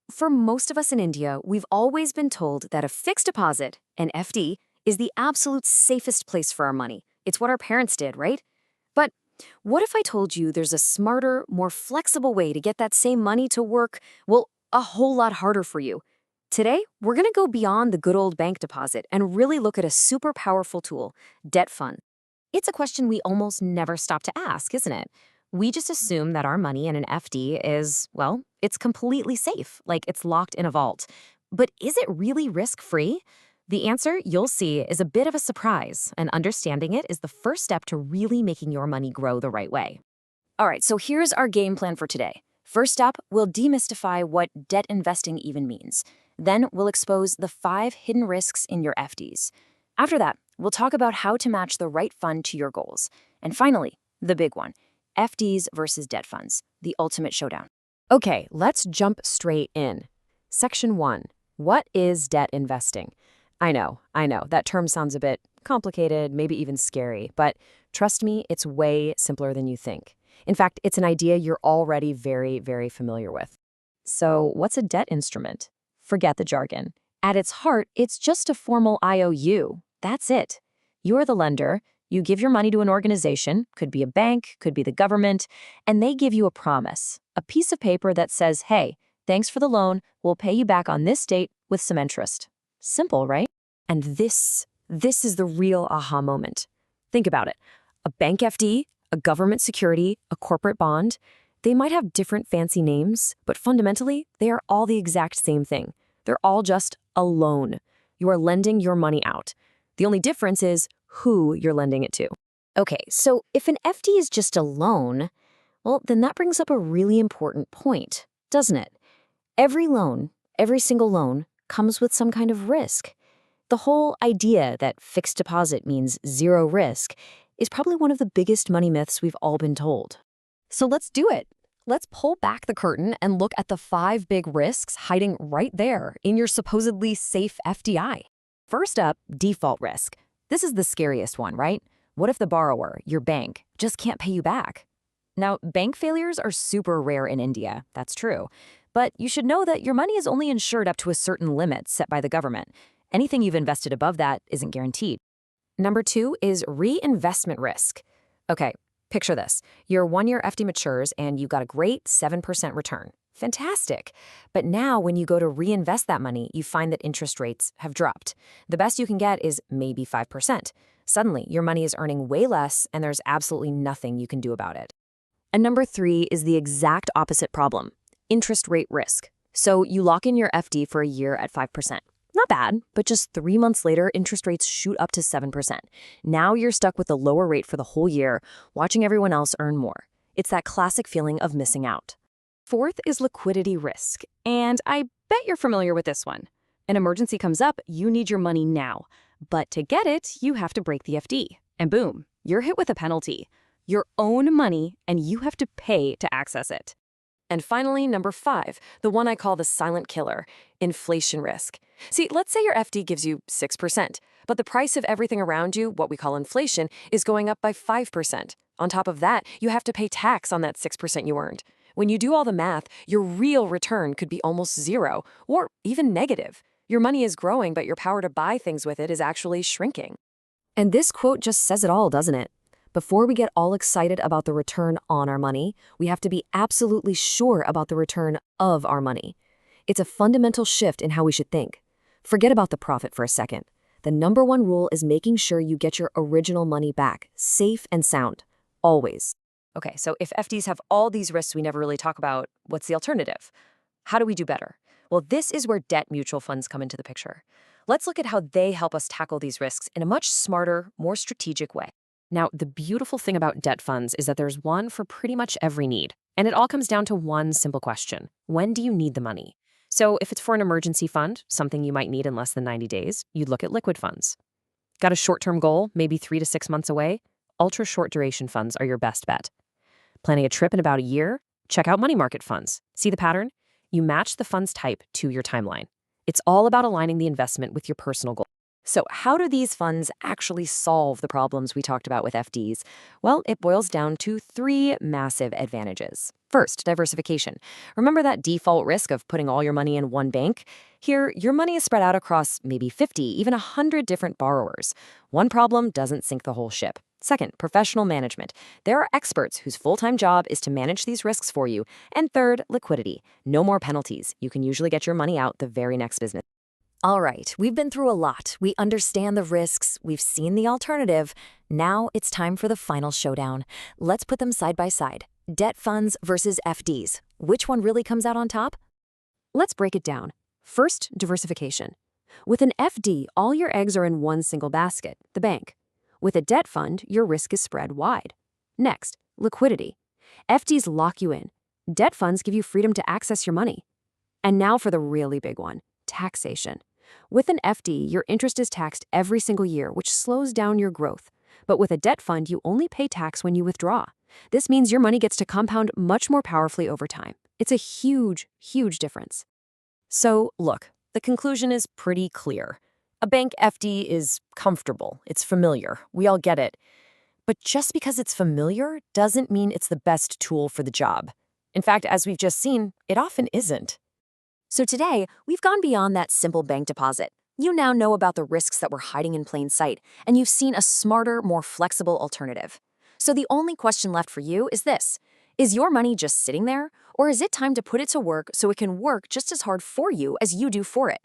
For most of us in India, we've always been told that a fixed deposit, an FD, is the absolute safest place for our money. It's what our parents did, right? But what if I told you there's a smarter, more flexible way to get that same money to work, well, a whole lot harder for you? Today, we're going to go beyond the good old bank deposit and really look at a super powerful tool, debt fund. It's a question we almost never stop to ask, isn't it? We just assume that our money in an FD is, well, it's completely safe, like it's locked in a vault. But is it really risk-free? The answer, you'll see, is a bit of a surprise, and understanding it is the first step to really making your money grow the right way. All right, so here's our game plan for today. First up, we'll demystify what debt investing even means. Then we'll expose the 5 hidden risks in your FDs. After that, we'll talk about how to match the right fund to your goals. And finally, the big one, FDs versus debt funds, the ultimate showdown. Okay, let's jump straight in. Section 1. What is debt investing? I know, that term sounds a bit complicated, maybe even scary, but trust me, it's way simpler than you think. In fact, it's an idea you're already very, very familiar with. So, what's a debt instrument? Forget the jargon. At its heart, it's just a formal IOU. That's it. You're the lender. You give your money to an organization, could be a bank, could be the government, and they give you a promise, a piece of paper that says, hey, thanks for the loan, we'll pay you back on this date with some interest. Simple, right? And this is the real aha moment. Think about it. A bank FD, a government security, a corporate bond, they might have different fancy names, but fundamentally, they are all the exact same thing. They're all just a loan. You are lending your money out. The only difference is who you're lending it to. Okay, so if an FD is just a loan, well, then that brings up a really important point, doesn't it? Every loan, every single loan, comes with some kind of risk. The whole idea that fixed deposit means zero risk is probably one of the biggest money myths we've all been told. So let's do it. Let's pull back the curtain and look at the 5 big risks hiding right there in your supposedly safe FDI. First up, default risk. This is the scariest one, right? What if the borrower, your bank, just can't pay you back? Now, bank failures are super rare in India, that's true. But you should know that your money is only insured up to a certain limit set by the government. Anything you've invested above that isn't guaranteed. Number 2 is reinvestment risk. Okay, picture this. Your 1-year FD matures and you got a great 7% return. Fantastic. But now when you go to reinvest that money, you find that interest rates have dropped. The best you can get is maybe 5%. Suddenly, your money is earning way less and there's absolutely nothing you can do about it. And number 3 is the exact opposite problem, interest rate risk. So you lock in your FD for a year at 5%. Not bad, but just 3 months later, interest rates shoot up to 7%. Now you're stuck with the lower rate for the whole year, watching everyone else earn more. It's that classic feeling of missing out. Fourth is liquidity risk, and I bet you're familiar with this one. An emergency comes up, you need your money now. But to get it, you have to break the FD. And boom, you're hit with a penalty. Your own money, and you have to pay to access it. And finally, number 5, the one I call the silent killer, inflation risk. See, let's say your FD gives you 6%, but the price of everything around you, what we call inflation, is going up by 5%. On top of that, you have to pay tax on that 6% you earned. When you do all the math, your real return could be almost zero, or even negative. Your money is growing, but your power to buy things with it is actually shrinking. And this quote just says it all, doesn't it? Before we get all excited about the return on our money, we have to be absolutely sure about the return of our money. It's a fundamental shift in how we should think. Forget about the profit for a second. The number 1 rule is making sure you get your original money back, safe and sound, always. Okay, so if FDs have all these risks we never really talk about, what's the alternative? How do we do better? Well, this is where debt mutual funds come into the picture. Let's look at how they help us tackle these risks in a much smarter, more strategic way. Now, the beautiful thing about debt funds is that there's one for pretty much every need. And it all comes down to one simple question. When do you need the money? So if it's for an emergency fund, something you might need in less than 90 days, you'd look at liquid funds. Got a short-term goal, maybe 3 to 6 months away? Ultra-short duration funds are your best bet. Planning a trip in about a year? Check out money market funds. See the pattern? You match the fund's type to your timeline. It's all about aligning the investment with your personal goal. So, how do these funds actually solve the problems we talked about with FDs? Well, it boils down to three massive advantages. First, diversification. Remember that default risk of putting all your money in one bank? Here, your money is spread out across maybe 50, even 100 different borrowers. One problem doesn't sink the whole ship. Second, professional management. There are experts whose full-time job is to manage these risks for you. And third, liquidity. No more penalties. You can usually get your money out the very next business. All right, we've been through a lot. We understand the risks, we've seen the alternative. Now it's time for the final showdown. Let's put them side by side. Debt funds versus FDs. Which one really comes out on top? Let's break it down. First, diversification. With an FD, all your eggs are in one single basket, the bank. With a debt fund, your risk is spread wide. Next, liquidity. FDs lock you in. Debt funds give you freedom to access your money. And now for the really big one, taxation. With an FD, your interest is taxed every single year, which slows down your growth. But with a debt fund, you only pay tax when you withdraw. This means your money gets to compound much more powerfully over time. It's a huge, huge difference. So, look, the conclusion is pretty clear. A bank FD is comfortable, it's familiar, we all get it. But just because it's familiar doesn't mean it's the best tool for the job. In fact, as we've just seen, it often isn't. So today, we've gone beyond that simple bank deposit. You now know about the risks that were hiding in plain sight, and you've seen a smarter, more flexible alternative. So the only question left for you is this. Is your money just sitting there, or is it time to put it to work so it can work just as hard for you as you do for it?